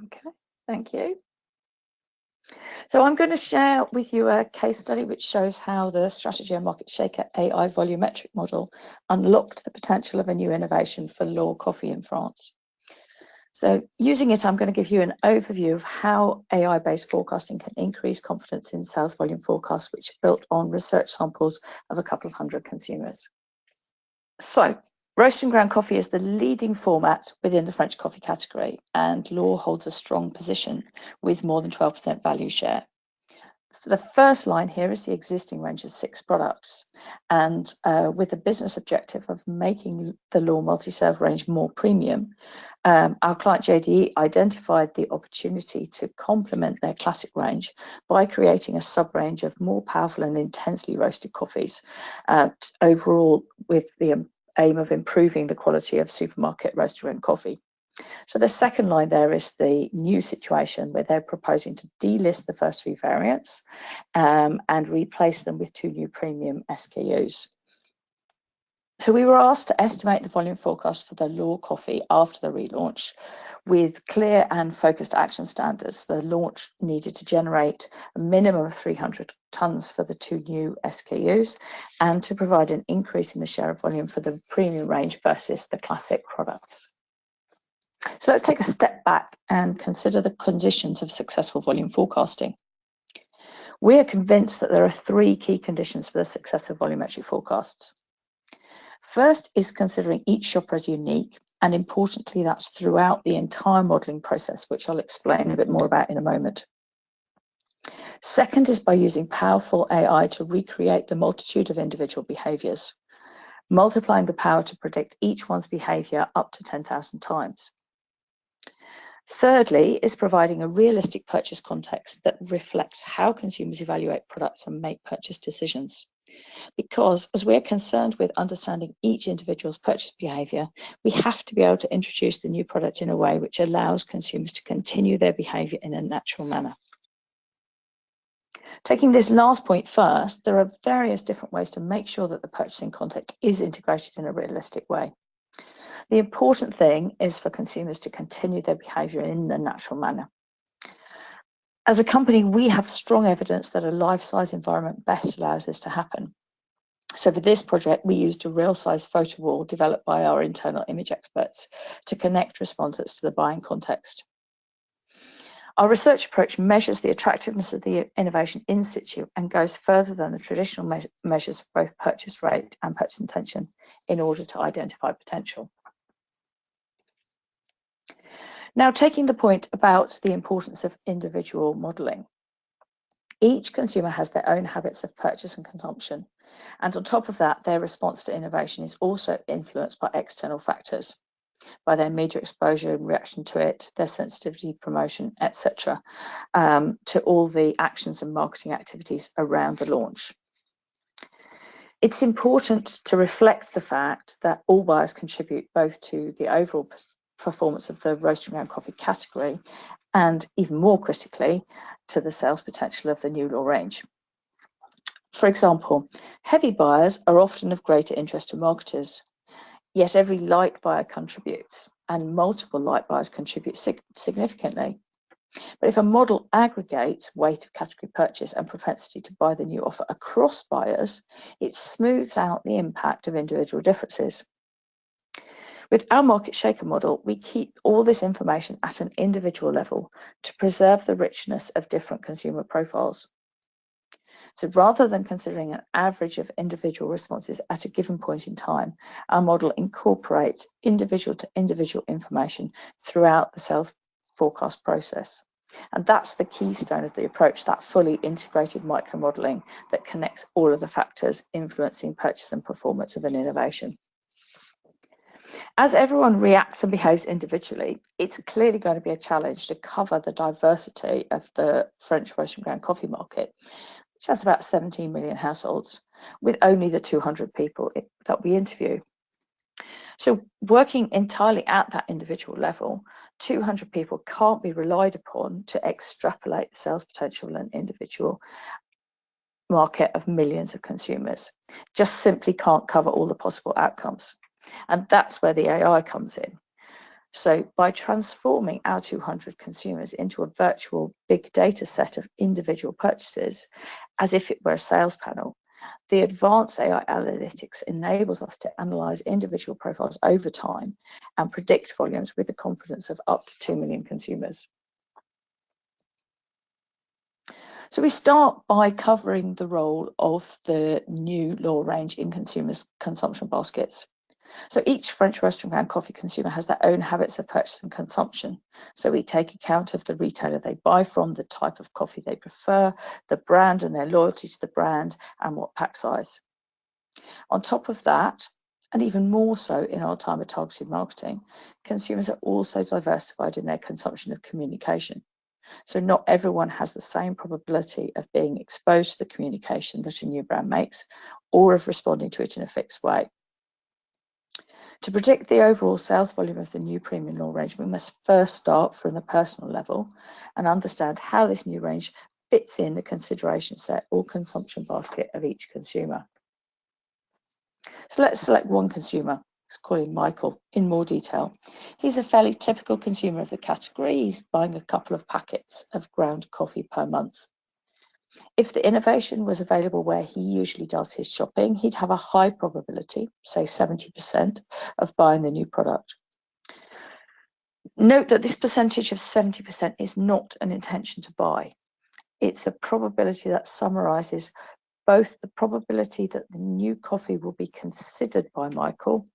Okay, thank you. So I'm going to share with you a case study which shows how the Strategy and Market Shaker AI volumetric model unlocked the potential of a new innovation for Law Coffee in France. So using it, I'm going to give you an overview of how AI-based forecasting can increase confidence in sales volume forecasts, which are built on research samples of a couple of hundred consumers. So roast and ground coffee is the leading format within the French coffee category, and Law holds a strong position with more than 12% value share. So the first line here is the existing range of 6 products, and with the business objective of making the Law multi-serve range more premium, our client JDE identified the opportunity to complement their classic range by creating a sub-range of more powerful and intensely roasted coffees, overall with the aim of improving the quality of supermarket roaster-owned coffee. So the second line there is the new situation where they're proposing to delist the first 3 variants and replace them with 2 new premium SKUs. So we were asked to estimate the volume forecast for the Law coffee after the relaunch with clear and focused action standards. The launch needed to generate a minimum of 300 tonnes for the 2 new SKUs and to provide an increase in the share of volume for the premium range versus the classic products. So let's take a step back and consider the conditions of successful volume forecasting. We are convinced that there are 3 key conditions for the success of volumetric forecasts. First is considering each shopper as unique, and importantly, that's throughout the entire modelling process, which I'll explain a bit more about in a moment. Second is by using powerful AI to recreate the multitude of individual behaviours, multiplying the power to predict each one's behaviour up to 10,000 times. Thirdly is providing a realistic purchase context that reflects how consumers evaluate products and make purchase decisions. Because as we're concerned with understanding each individual's purchase behaviour, we have to be able to introduce the new product in a way which allows consumers to continue their behaviour in a natural manner. Taking this last point first, there are various different ways to make sure that the purchasing context is integrated in a realistic way. The important thing is for consumers to continue their behaviour in the natural manner. As a company, we have strong evidence that a life-size environment best allows this to happen. So for this project, we used a real-size photo wall developed by our internal image experts to connect respondents to the buying context. Our research approach measures the attractiveness of the innovation in situ and goes further than the traditional measures of both purchase rate and purchase intention in order to identify potential. Now, taking the point about the importance of individual modelling. Each consumer has their own habits of purchase and consumption, and on top of that, their response to innovation is also influenced by external factors, by their media exposure and reaction to it, their sensitivity, promotion, etc., to all the actions and marketing activities around the launch. It's important to reflect the fact that all buyers contribute both to the overall performance of the roast and ground coffee category and, even more critically, to the sales potential of the new Law range. For example, heavy buyers are often of greater interest to marketers, yet every light buyer contributes, and multiple light buyers contribute significantly. But if a model aggregates weight of category purchase and propensity to buy the new offer across buyers, it smooths out the impact of individual differences. With our Market Shaker model, we keep all this information at an individual level to preserve the richness of different consumer profiles. So rather than considering an average of individual responses at a given point in time, our model incorporates individual to individual information throughout the sales forecast process. And that's the keystone of the approach, that fully integrated micro-modelling that connects all of the factors influencing purchase and performance of an innovation. As everyone reacts and behaves individually, it's clearly going to be a challenge to cover the diversity of the French roast and ground coffee market, which has about 17 million households, with only the 200 people that we interview. So working entirely at that individual level, 200 people can't be relied upon to extrapolate the sales potential of an individual market of millions of consumers. Just simply can't cover all the possible outcomes. And that's where the AI comes in. So by transforming our 200 consumers into a virtual big data set of individual purchases, as if it were a sales panel, the advanced AI analytics enables us to analyze individual profiles over time and predict volumes with the confidence of up to 2 million consumers. So we start by covering the role of the new law range in consumers' consumption baskets. So each French roast and ground coffee consumer has their own habits of purchase and consumption. So we take account of the retailer they buy from, the type of coffee they prefer, the brand and their loyalty to the brand, and what pack size. On top of that, and even more so in our time of targeted marketing, consumers are also diversified in their consumption of communication. So not everyone has the same probability of being exposed to the communication that a new brand makes, or of responding to it in a fixed way. To predict the overall sales volume of the new premium law range, we must first start from the personal level and understand how this new range fits in the consideration set or consumption basket of each consumer. So let's select one consumer. Let's call him Michael in more detail. He's a fairly typical consumer of the category. He's buying a couple of packets of ground coffee per month. If the innovation was available where he usually does his shopping, he'd have a high probability, say 70%, of buying the new product. Note that this percentage of 70% is not an intention to buy. It's a probability that summarizes both the probability that the new coffee will be considered by Michael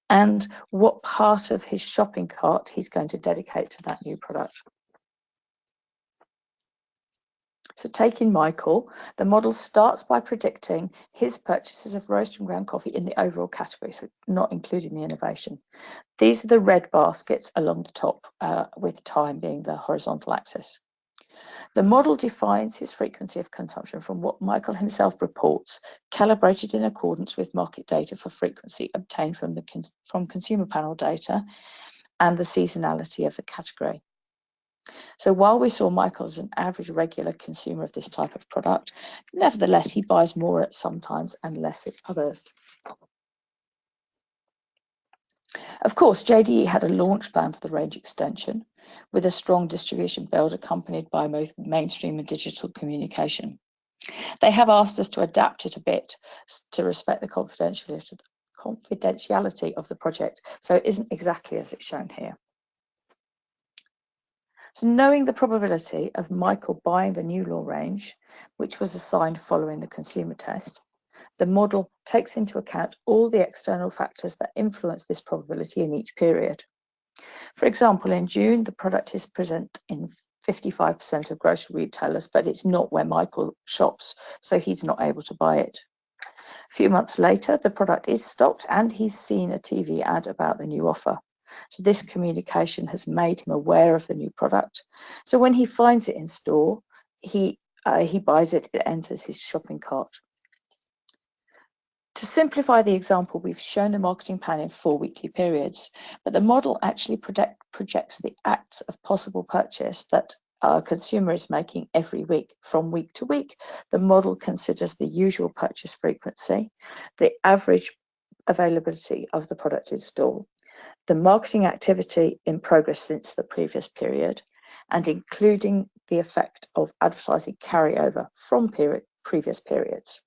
and what part of his shopping cart he's going to dedicate to that new product. So taking Michael, the model starts by predicting his purchases of roast and ground coffee in the overall category, so not including the innovation. These are the red baskets along the top, with time being the horizontal axis. The model defines his frequency of consumption from what Michael himself reports, calibrated in accordance with market data for frequency obtained from consumer panel data and the seasonality of the category. So while we saw Michael as an average regular consumer of this type of product, nevertheless, he buys more at some times and less at others. Of course, JDE had a launch plan for the range extension with a strong distribution build accompanied by both mainstream and digital communication. They have asked us to adapt it a bit to respect the confidentiality of the project, so it isn't exactly as it's shown here. So knowing the probability of Michael buying the new law range, which was assigned following the consumer test, the model takes into account all the external factors that influence this probability in each period. For example, in June, the product is present in 55% of grocery retailers, but it's not where Michael shops, so he's not able to buy it. A few months later, the product is stocked and he's seen a TV ad about the new offer. So this communication has made him aware of the new product. So when he finds it in store, he buys it, it enters his shopping cart. To simplify the example, we've shown the marketing plan in 4 weekly periods, but the model actually projects the acts of possible purchase that our consumer is making every week. From week to week, the model considers the usual purchase frequency, the average availability of the product in store, the marketing activity in progress since the previous period, and including the effect of advertising carryover from previous periods.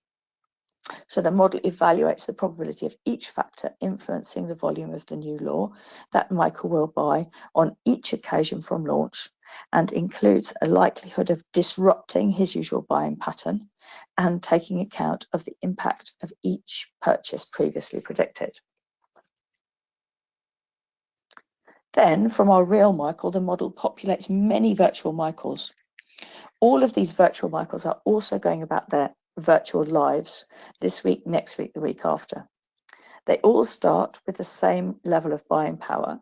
So the model evaluates the probability of each factor influencing the volume of the new law that Michael will buy on each occasion from launch, and includes a likelihood of disrupting his usual buying pattern and taking account of the impact of each purchase previously predicted. Then, from our real Michael, the model populates many virtual Michaels. All of these virtual Michaels are also going about their virtual lives this week, next week, the week after. They all start with the same level of buying power,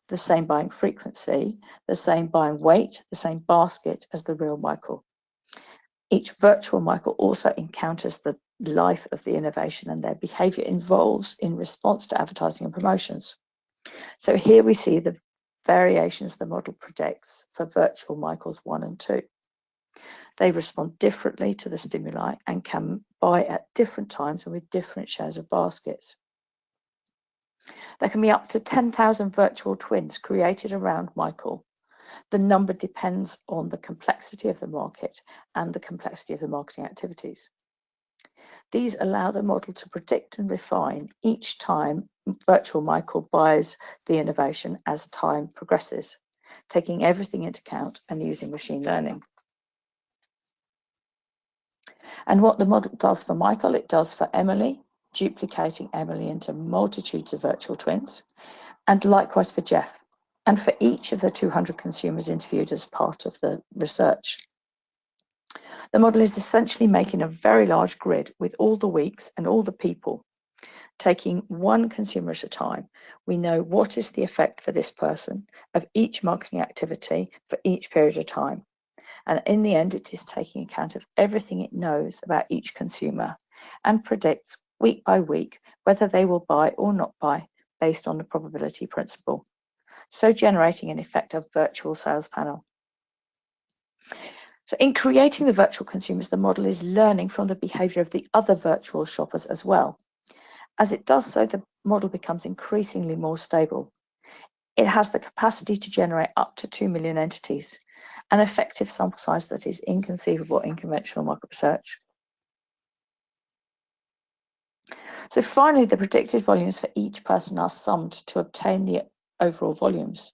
the same buying frequency, the same buying weight, the same basket as the real Michael. Each virtual Michael also encounters the life of the innovation, and their behaviour evolves in response to advertising and promotions. So here we see the variations the model predicts for virtual Michaels 1 and 2. They respond differently to the stimuli and can buy at different times and with different shares of baskets. There can be up to 10,000 virtual twins created around Michael. The number depends on the complexity of the market and the complexity of the marketing activities. These allow the model to predict and refine each time virtual Michael buys the innovation as time progresses, taking everything into account and using machine learning. And what the model does for Michael, it does for Emily, duplicating Emily into multitudes of virtual twins, and likewise for Jeff, and for each of the 200 consumers interviewed as part of the research. The model is essentially making a very large grid with all the weeks and all the people, taking one consumer at a time. We know what is the effect for this person of each marketing activity for each period of time. And in the end, it is taking account of everything it knows about each consumer and predicts week by week whether they will buy or not buy based on the probability principle. So generating an effective virtual sales panel. So in creating the virtual consumers, the model is learning from the behaviour of the other virtual shoppers as well. As it does so, the model becomes increasingly more stable. It has the capacity to generate up to 2 million entities, an effective sample size that is inconceivable in conventional market research. So finally, the predicted volumes for each person are summed to obtain the overall volumes.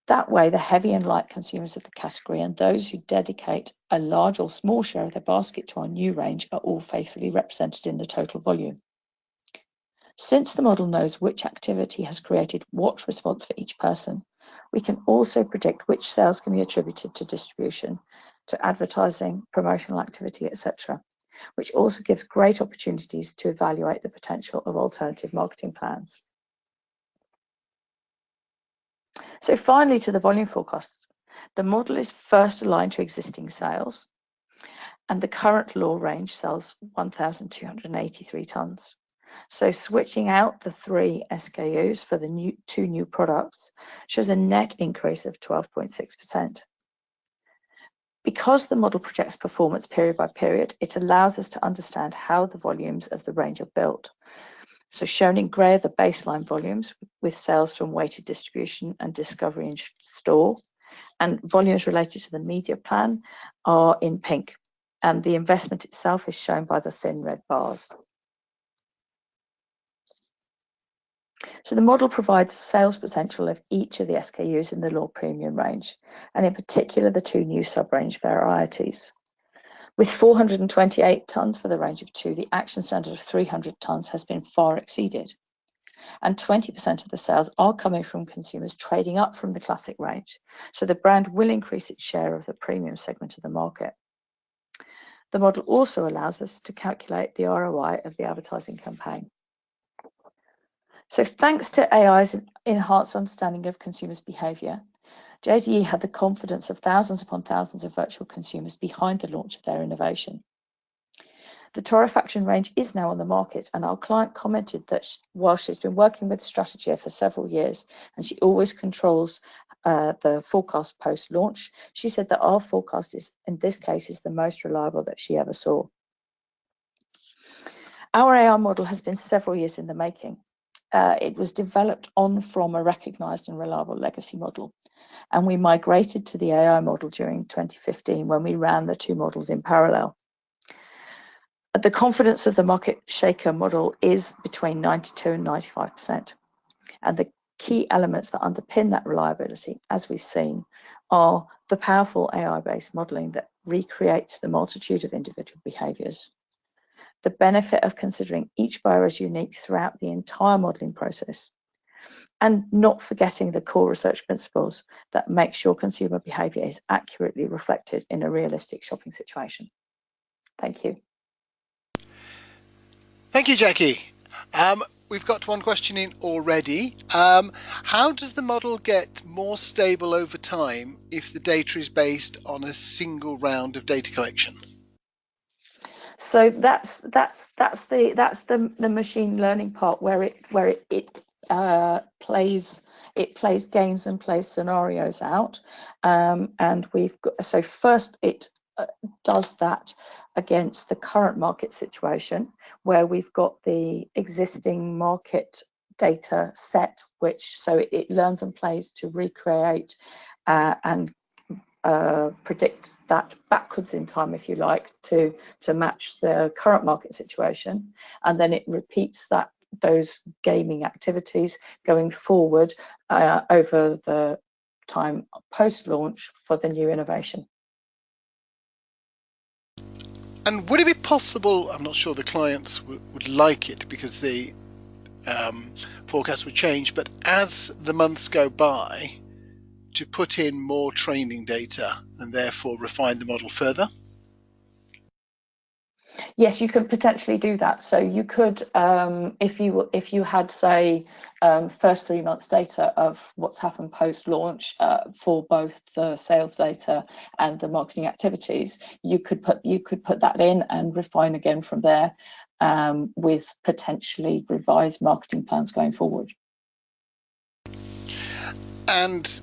That way, the heavy and light consumers of the category and those who dedicate a large or small share of their basket to our new range are all faithfully represented in the total volume. Since the model knows which activity has created what response for each person, we can also predict which sales can be attributed to distribution, to advertising, promotional activity, etc., which also gives great opportunities to evaluate the potential of alternative marketing plans. So finally, to the volume forecasts. The model is first aligned to existing sales, and the current law range sells 1,283 tonnes. So switching out the 3 SKUs for the two new products shows a net increase of 12.6%. Because the model projects performance period by period, it allows us to understand how the volumes of the range are built. So shown in grey are the baseline volumes with sales from weighted distribution and discovery in store, and volumes related to the media plan are in pink, and the investment itself is shown by the thin red bars. So the model provides sales potential of each of the SKUs in the Law Premium range, and in particular the 2 new sub-range varieties. With 428 tonnes for the range of 2, the action standard of 300 tonnes has been far exceeded. And 20% of the sales are coming from consumers trading up from the classic range, so the brand will increase its share of the premium segment of the market. The model also allows us to calculate the ROI of the advertising campaign. So thanks to AI's enhanced understanding of consumers' behaviour, JDE had the confidence of thousands upon thousands of virtual consumers behind the launch of their innovation. The torrefaction range is now on the market, and our client commented that while she's been working with Strategia for several years and she always controls the forecast post-launch, she said that our forecast is, in this case, is the most reliable that she ever saw. Our AI model has been several years in the making. It was developed on from a recognised and reliable legacy model, and we migrated to the AI model during 2015 when we ran the 2 models in parallel. The confidence of the market shaker model is between 92 and 95%, and the key elements that underpin that reliability, as we've seen, are the powerful AI-based modelling that recreates the multitude of individual behaviours, the benefit of considering each buyer as unique throughout the entire modelling process, and not forgetting the core research principles that make sure consumer behaviour is accurately reflected in a realistic shopping situation. Thank you. Thank you, Jackie. We've got one question in already. How does the model get more stable over time if the data is based on a single round of data collection? So that's the machine learning part where it plays games and plays scenarios out, and we've got, so first it does that against the current market situation where we've got the existing market data set, which so it learns and plays to recreate and predict that backwards in time, if you like, to match the current market situation, and then it repeats those gaming activities going forward over the time post-launch for the new innovation. And would it be possible, I'm not sure the clients would like it because the forecast would change, but as the months go by, to put in more training data and therefore refine the model further? Yes, you could potentially do that. So you could, if you had, say, first 3 months data of what's happened post-launch for both the sales data and the marketing activities, you could put that in and refine again from there, with potentially revised marketing plans going forward. And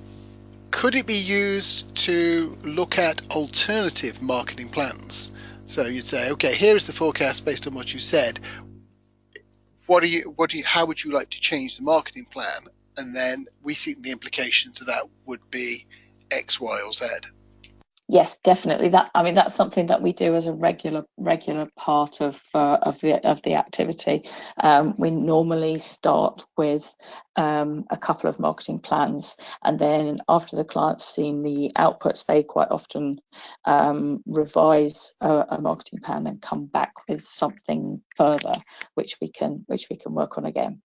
could it be used to look at alternative marketing plans? So you'd say, okay, here is the forecast based on what you said. How would you like to change the marketing plan? And then we think the implications of that would be X, Y, or Z. Yes, definitely. That's something that we do as a regular part of the activity. We normally start with a couple of marketing plans, and then after the client's seen the outputs, they quite often revise a marketing plan and come back with something further, which we can work on again.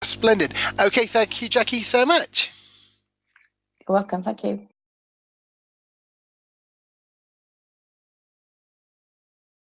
Splendid. Okay, thank you, Jackie, so much. You're welcome. Thank you.